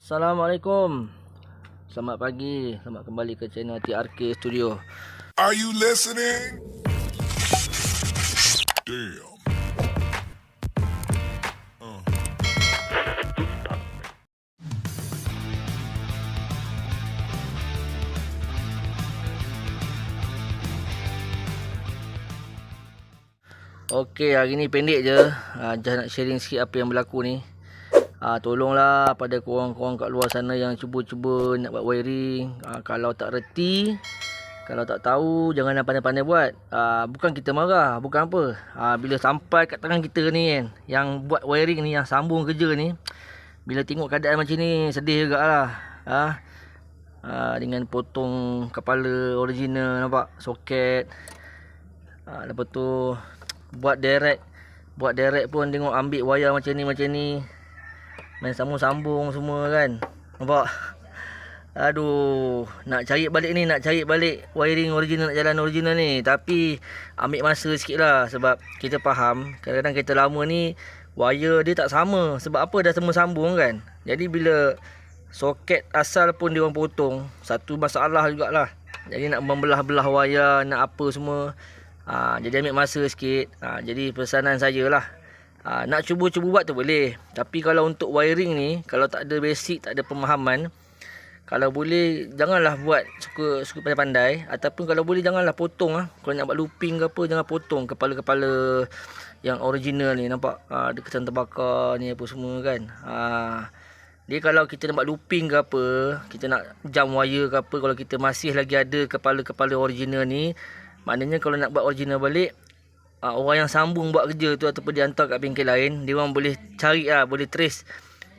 Assalamualaikum. Selamat pagi. Selamat kembali ke channel TRK Studio. Are you listening? Damn. Okey, hari ni pendek je. Just nak sharing sikit apa yang berlaku ni. Tolonglah pada korang-korang kat luar sana yang cuba-cuba nak buat wiring. Kalau tak reti, kalau tak tahu, jangan pandai-pandai buat. Bukan kita marah, bukan apa. Bila sampai kat tangan kita ni kan, yang buat wiring ni, yang sambung kerja ni, bila tengok keadaan macam ni, sedih jugalah. Dengan potong kepala original, nampak? Soket. Lepas tu buat direct pun tengok ambil wayar macam ni. Main sambung-sambung semua kan. Nampak? Aduh, nak cari balik wiring original, nak jalan original ni. Tapi ambil masa sikit lah. Sebab kita faham kadang-kadang kereta lama ni wire dia tak sama. Sebab apa, dah semua sambung kan. Jadi bila soket asal pun dia orang potong, satu masalah jugalah. Jadi nak membelah-belah wayar, nak apa semua. Jadi ambil masa sikit. Jadi pesanan saya lah, nak cuba-cuba buat tu boleh. Tapi kalau untuk wiring ni, kalau tak ada basic, tak ada pemahaman, kalau boleh janganlah buat suka pandai-pandai. Ataupun kalau boleh janganlah potong. Kalau nak buat looping ke apa, jangan potong kepala-kepala yang original ni. Nampak? Ada kesan terbakar ni apa semua kan. Dia kalau kita nak buat looping ke apa, kita nak jam wire ke apa, kalau kita masih lagi ada kepala-kepala original ni, maknanya kalau nak buat original balik, orang yang sambung buat kerja tu ataupun dia hantar kat bengkel lain, dia orang boleh cari lah, boleh trace.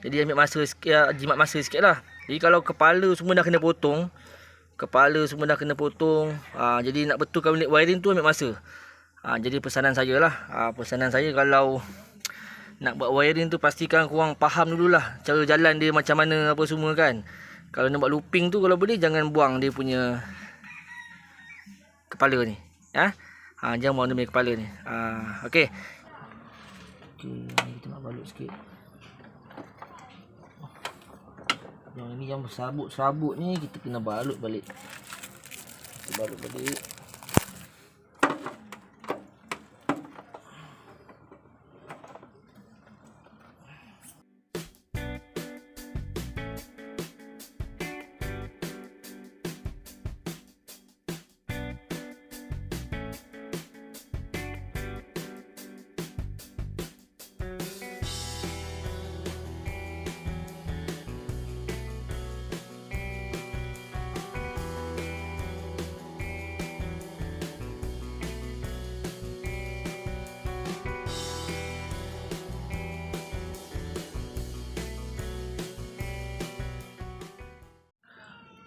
Jadi ambil masa sikit, jimat masa sikit lah. Jadi kalau kepala semua dah kena potong, jadi nak betulkan balik wiring tu ambil masa. Jadi pesanan saya lah, pesanan saya kalau nak buat wiring tu, pastikan korang faham dululah cara jalan dia macam mana apa semua kan. Kalau nak buat looping tu, kalau boleh jangan buang dia punya kepala ni. Jangan buang dia punya kepala ni. Okey. Kita nak balut sikit. Yang ini yang serabut ni kita kena balut balik. Kita balut balik.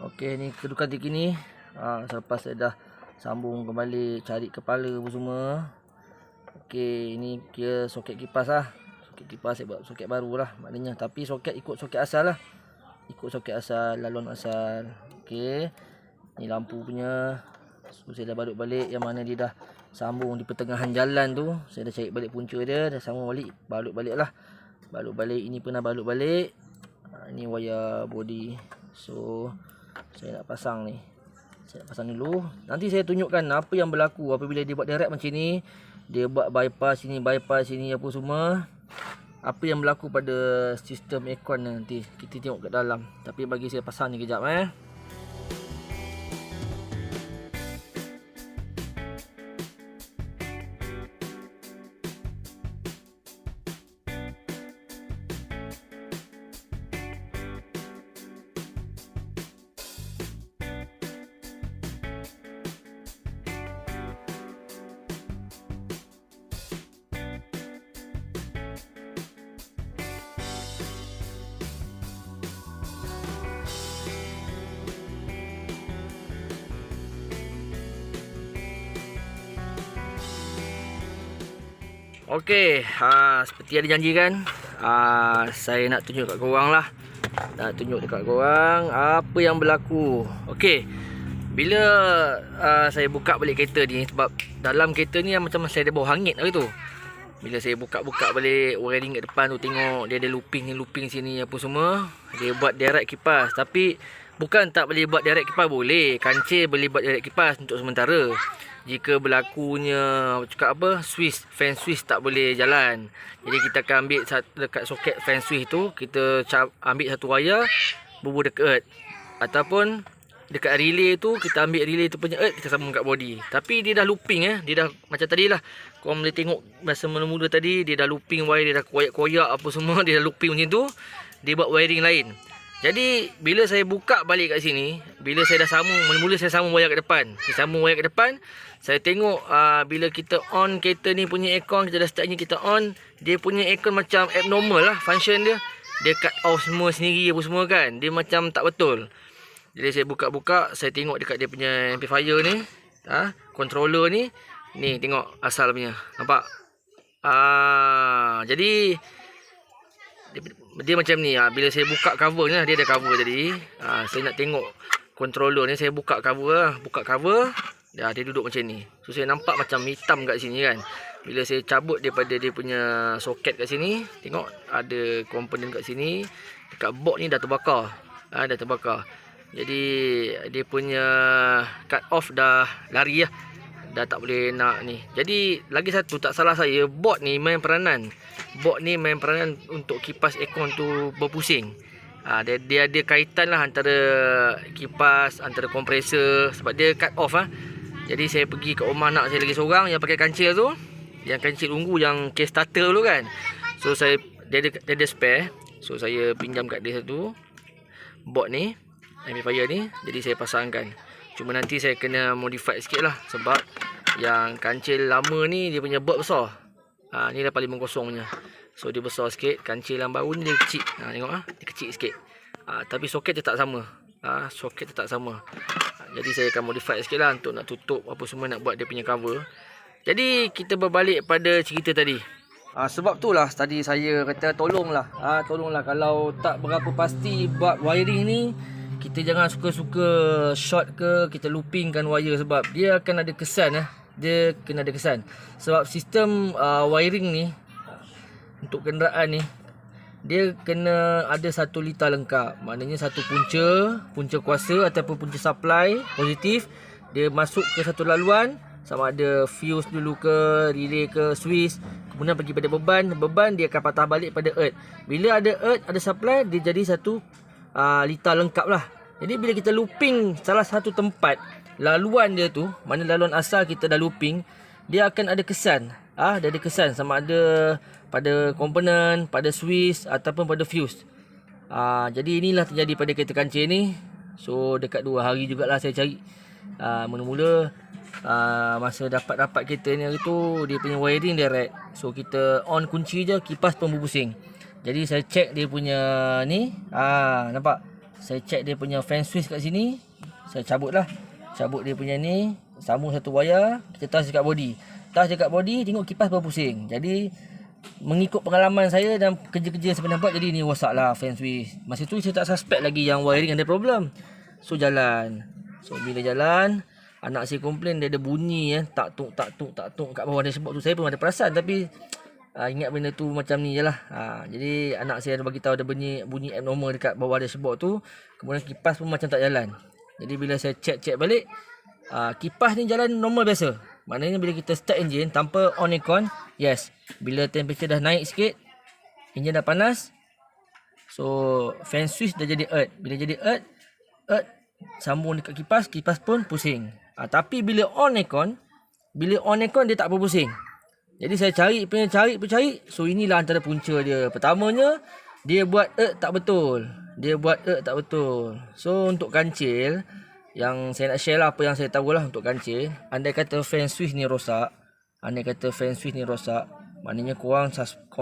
Okey, ni kedudukan terkini. Selepas saya dah sambung kembali, cari kepala apa semua. Okey, ini kira soket kipas lah. Soket kipas saya buat soket baru lah maknanya. Tapi soket ikut soket asal lah. Ikut soket asal, laluan asal. Okey, ni lampu punya. So, saya dah balut balik. Yang mana dia dah sambung di pertengahan jalan tu, saya dah cari balik punca dia, dah sambung balik. Balut balik lah. Balut balik, ini pun dah balut balik. Ini wayar body. So saya nak pasang ni. Saya nak pasang dulu. Nanti saya tunjukkan apa yang berlaku apabila dia buat direct macam ni. Dia buat bypass sini apa semua. Apa yang berlaku pada sistem aircon nanti kita tengok kat dalam. Tapi bagi saya pasang ni kejap Okey, seperti yang dijanjikan, saya nak tunjuk kat korang lah. Nak tunjuk dekat korang apa yang berlaku. Okey, bila saya buka balik kereta ni, sebab dalam kereta ni macam saya ada bau hangit hari tu. Bila saya buka-buka balik wiring kat depan tu, tengok dia ada looping ni, looping sini apa semua. Dia buat direct kipas. Tapi bukan tak boleh buat direct kipas, boleh. Kancil boleh buat direct kipas untuk sementara. Jika berlakunya cakap apa, switch, fan switch tak boleh jalan. Jadi kita akan ambil dekat soket fan switch tu, kita ambil satu wayar bubur dekat earth. Ataupun dekat relay tu, kita ambil relay tu punya earth, kita sambung kat body. Tapi dia dah looping dia dah macam tadi lah. Korang boleh tengok masa mula-mula tadi, dia dah looping wire, dia dah koyak-koyak apa semua, dia dah looping macam tu. Dia buat wiring lain. Jadi bila saya buka balik kat sini, bila saya dah sambung, mula-mula saya sambung wayar kat depan. Saya sambung wayar kat depan, saya tengok bila kita on kereta ni punya aircon, kita dah start ni, kita on, dia punya aircon macam abnormal lah function dia. Dia cut off semua sendiri apa semua kan. Dia macam tak betul. Jadi saya buka-buka, saya tengok dekat dia punya amplifier ni, controller ni. Ni tengok asal punya. Nampak? Jadi dia macam ni. Bila saya buka cover ni, dia ada cover tadi. Saya nak tengok controller ni, saya buka cover. Buka cover, dia duduk macam ni. So saya nampak macam hitam kat sini kan. Bila saya cabut daripada dia punya soket kat sini, tengok ada komponen kat sini. Dekat board ni dah terbakar. Dah terbakar. Jadi dia punya cut off dah lari lah. Dah tak boleh nak ni. Jadi lagi satu, tak salah saya, board ni main peranan. Board ni main peranan untuk kipas aircon tu berpusing. Dia ada kaitan lah antara kipas, antara kompresor. Sebab dia cut off Jadi saya pergi kat rumah anak saya lagi seorang yang pakai kancil tu. Yang kancil ungu, yang case starter tu kan. So dia ada spare. So saya pinjam kat dia satu board ni, amplifier ni. Jadi saya pasangkan. Cuma nanti saya kena modify sikit lah. Sebab yang kancil lama ni, dia punya board besar. Ni 850 punya. So dia besar sikit. Kancil yang baru ni dia kecil. Tengok dia kecil sikit. Tapi soket dia tak sama. Soket dia tak sama. Jadi saya akan modify sikit lah untuk nak tutup apa semua, nak buat dia punya cover. Jadi kita berbalik pada cerita tadi. Sebab tu lah tadi saya kata tolonglah. Tolonglah kalau tak berapa pasti buat wiring ni, kita jangan suka-suka short ke, kita loopingkan wire, sebab dia akan ada kesan. Dia kena ada kesan. Sebab sistem wiring ni untuk kenderaan ni, dia kena ada satu lita lengkap. Maknanya satu punca kuasa ataupun punca supply positif, dia masuk ke satu laluan, sama ada fuse dulu ke, relay ke, switch, kemudian pergi pada beban dia akan patah balik pada earth. Bila ada earth, ada supply, dia jadi satu lita lengkap lah. Jadi bila kita looping salah satu tempat, laluan dia tu, mana laluan asal kita dah looping, dia akan ada kesan. Dia ada kesan sama ada pada komponen, pada switch ataupun pada fuse. Jadi inilah terjadi pada kereta kancil ni. So dekat 2 hari jugalah saya cari. Mula-mula masa dapat kereta ni hari tu, dia punya wiring direct. So kita on kunci je, kipas pun berpusing. Jadi saya check dia punya ni. Nampak? Saya check dia punya fan switch kat sini. Saya cabut dia punya ni, sambung satu wayar, kita touch dekat body. Tengok kipas berpusing. Jadi mengikut pengalaman saya dan kerja-kerja saya pernah buat, jadi ni rosak lah fan switch. Masa tu saya tak suspect lagi yang wiring ada problem. So jalan. So bila jalan, anak saya komplain dia ada bunyi tak tuk kat bawah dashboard tu. Saya pun ada perasan, tapi ingat benda tu macam ni je lah. Jadi anak saya ada bagi tahu ada bunyi abnormal dekat bawah dashboard tu. Kemudian kipas pun macam tak jalan. Jadi bila saya check balik, kipas ni jalan normal biasa. Maknanya bila kita start enjin tanpa on aircon, yes, bila temperature dah naik sikit, enjin dah panas, so fan switch dah jadi earth. Bila jadi earth sambung dekat kipas pun pusing. Tapi bila on aircon dia tak berpusing. Jadi saya cari. So inilah antara punca dia. Pertamanya, dia buat earth tak betul. So untuk kancil, yang saya nak share lah apa yang saya tahu lah untuk kancil. Andai kata fan switch ni rosak, maknanya korang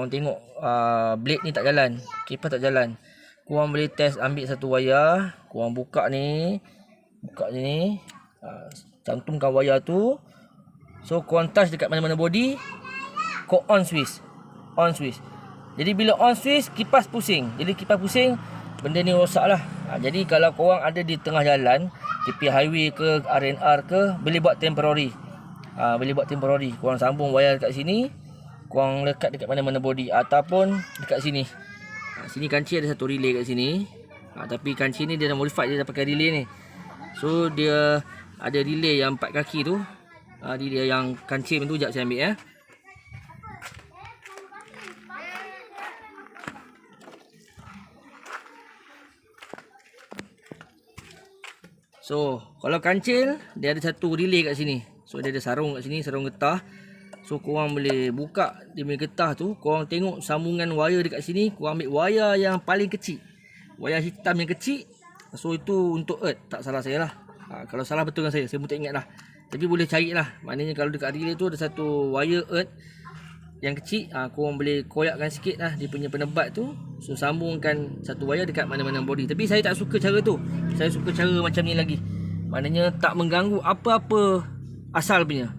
tengok blade ni tak jalan, kipas tak jalan. Korang boleh test, ambil satu wayar, korang buka ni, cantumkan wayar tu. So korang touch dekat mana-mana body, kau on switch. Jadi bila on switch, kipas pusing. Benda ni rosak lah. Jadi kalau korang ada di tengah jalan, tepi highway ke, RNR ke, boleh buat temporary. Korang sambung wayar kat sini, korang lekat dekat mana-mana body ataupun dekat sini. Sini kancil ada satu relay kat sini. Tapi kancil ni dia dah modified, dia dah pakai relay ni. So dia ada relay yang 4 kaki tu. Relay yang kancil tu, sekejap saya ambil ya. So kalau kancil dia ada satu relay kat sini. So dia ada sarung kat sini, sarung getah. So korang boleh buka dia punya getah tu, korang tengok sambungan wire dekat sini, korang ambil wire yang paling kecil. Wire hitam yang kecil. So itu untuk earth, tak salah saya lah. Kalau salah betul dengan saya pun tak ingat lah. Tapi boleh cari lah. Maknanya kalau dekat relay tu ada satu wire earth yang kecil, korang boleh koyakkan sikit lah dia punya penebat tu. So sambungkan satu wire dekat mana-mana body. Tapi saya tak suka cara tu. Saya suka cara macam ni lagi. Maknanya tak mengganggu apa-apa asal punya.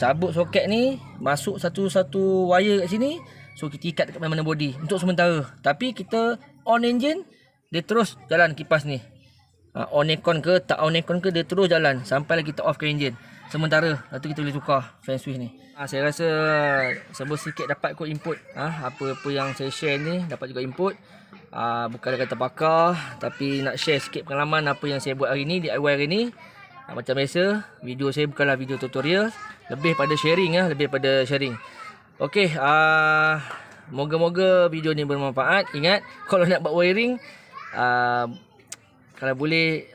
Cabut soket ni, masuk satu-satu wire kat sini. So kita ikat dekat mana-mana body untuk sementara. Tapi kita on engine, dia terus jalan kipas ni. On aircon ke tak on aircon ke, dia terus jalan sampai kita off ke engine. Sementara, lepas tu kita boleh tukar fan switch ni. Saya rasa semua sikit dapat kot input. Apa-apa yang saya share ni dapat juga input. Bukan kata pakar, tapi nak share sikit pengalaman apa yang saya buat hari ni, DIY hari ni. Macam biasa, video saya bukanlah video tutorial, lebih pada sharing lebih pada sharing. Okey, moga-moga video ni bermanfaat. Ingat, kalau nak buat wiring, kalau boleh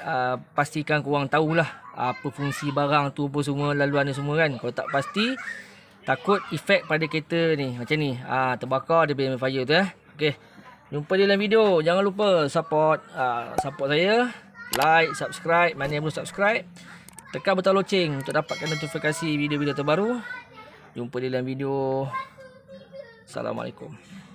pastikan korang tahulah apa fungsi barang tu, apa semua, laluan ni semua kan. Kalau tak pasti, takut efek pada kereta ni macam ni, terbakar dia punya fire tu Okey, jumpa di dalam video. Jangan lupa support saya, like, subscribe, mana yang belum subscribe, tekan butang loceng untuk dapatkan notifikasi video-video terbaru. Jumpa di dalam video. Assalamualaikum.